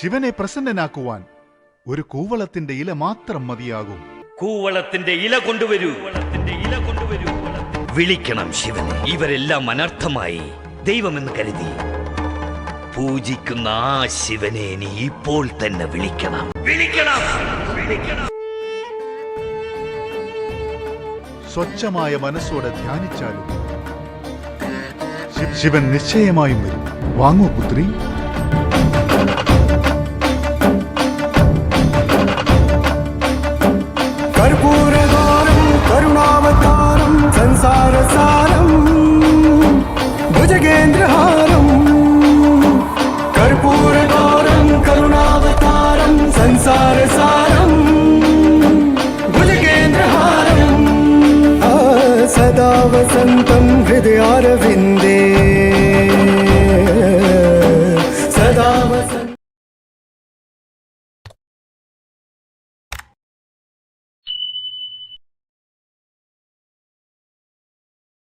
ശിവനെ പ്രസന്നനാക്കുവാൻ ഒരു കൂവളത്തിന്റെ ഇല മാത്രം മതിയാകും. കൂവളത്തിന്റെ ഇല കൊണ്ടുവരൂ. വിളിക്കണം ശിവനെ. ഇവരെല്ലാം അനർത്ഥമായി ദൈവമെന്ന് കരുതി പൂജിക്കുന്ന ആ ശിവനെ നീ ഇപ്പോൾ തന്നെ വിളിക്കണം. സ്വച്ഛമായ മനസ്സോടെ ധ്യാനിച്ചാലും ശിവൻ നിശ്ചയമായും വരും. വാങ്ങൂ പുത്രി.